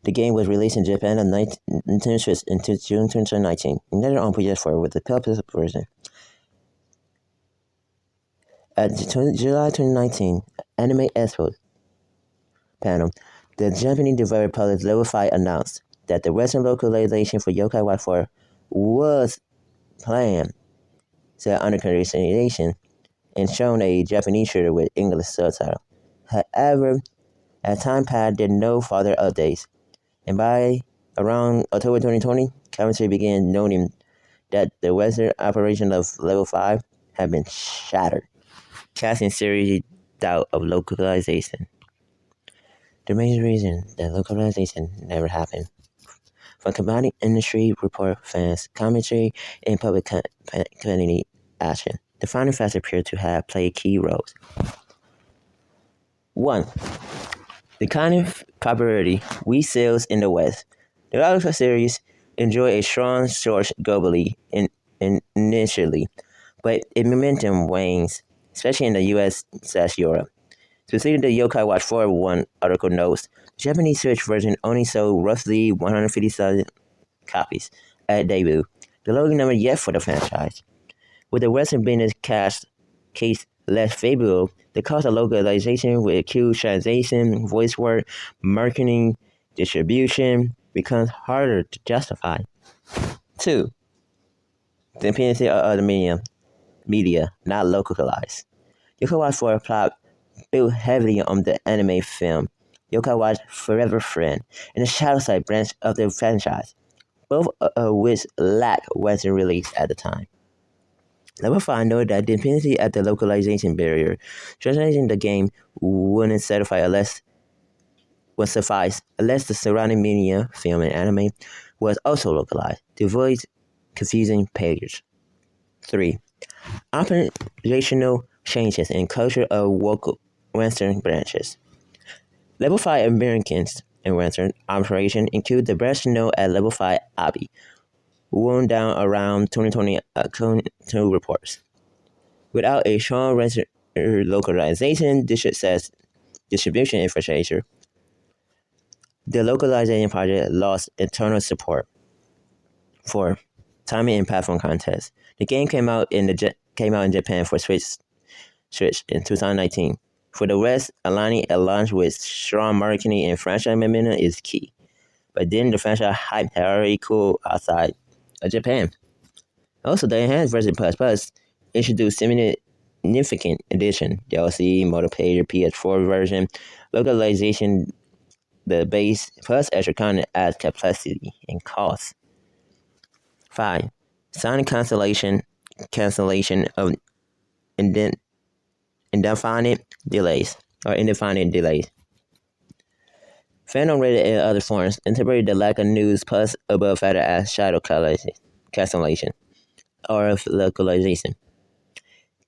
The game was released in Japan on Nintendo Switch in June 2019, and later on PS4 with the public version. At the July 2019 Anime Expo panel, the Japanese developer published Level 5 announced that the Western localization for Yokai Watch 4 was planned, said under consideration, and shown a Japanese shooter with English subtitle. However, as time passed, there were no further updates, and by around October 2020, commentary began noting that the Western operation of Level 5 had been shattered, casting serious doubt of localization. The main reason that localization never happened. From combining industry report, fans, commentary, and public community action, the final facts appear to have played key roles. 1. The kind of popularity we sales in the West. The Localized series enjoyed a strong source globally initially, but its momentum wanes, especially in the US/Europe. Specifically, the Yokai Watch 4 1 article notes, the Japanese Switch version only sold roughly 150,000 copies at debut, the lowest number yet for the franchise. With the Western business case less favorable, the cost of localization with acute translation, voice work, marketing, distribution becomes harder to justify. 2. The dependency of other media not localized. Yokai Watch 4 plot built heavily on the anime film Yokai Watch Forever Friend and the Shadow Side branch of the franchise, both of which lacked Western release at the time. Level 5 noted that dependency at the localization barrier, translating the game wouldn't suffice unless the surrounding media, film and anime, was also localized to avoid confusing players. 3. Operational changes in culture of Western branches. Level 5 Americans in Western operation include the branch known as Level 5 Abi, wound down around 2020 according reports. Without a strong Western localization distribution infrastructure, the localization project lost internal support. 4. Timing and platform context. The game came out in Japan for Switch in 2019. For the West, aligning a launch with strong marketing and franchise momentum is key. But then the franchise hype had already cooled outside of Japan. Also, the Enhanced version Plus introduced significant addition, DLC, multiplayer, PS4 version, localization, the base, plus extra content adds complexity and cost. 5. Sonic cancellation of indefinite delays. Fandom Reddit and other forums interpreted the lack of news plus above factor as shadow cancellation or localization.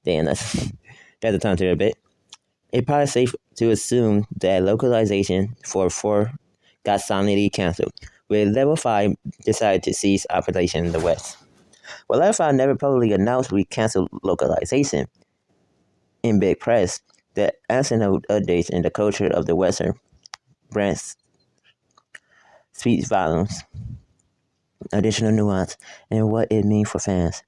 Damn, that's a time to a bit. It's probably safe to assume that localization for 4 got silently cancelled, with Level 5 decided to cease operation in the West. While Level 5 never publicly announced we canceled localization in big press, the absence of updates in the culture of the Western branch speaks volumes. Additional nuance and what it means for fans.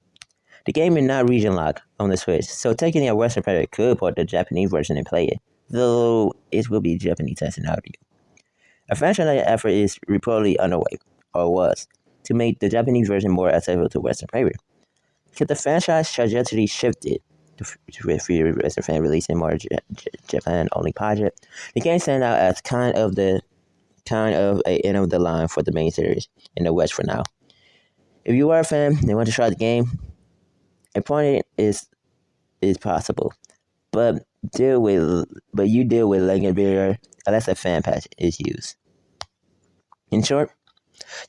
The game is not region locked on the Switch, so taking a Western player could port the Japanese version and play it, though it will be Japanese text and audio. A franchise effort is reportedly underway, or was, to make the Japanese version more accessible to Western players. Because the franchise trajectory shifted to free Western fan release and more Japan-only project, the game stands out as kind of a end of the line for the main series in the West for now. If you are a fan and want to try the game, a point is possible, but you deal with language barrier unless a fan patch is used. In short,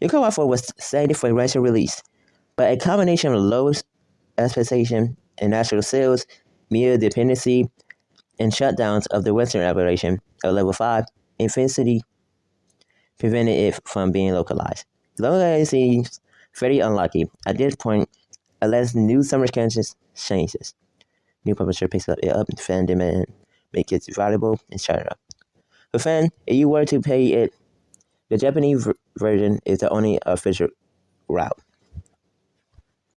Yokai Watch 4 was slated for Western release, but a combination of low expectation and natural sales, media dependency, and shutdowns of the Western operation of Level 5 infinity prevented it from being localized. Localization seems very unlikely at this point unless new summer conditions changes. New publisher picks it up, fan demand make it valuable, etc. For fan, if you were to pay it The Japanese version is the only official route.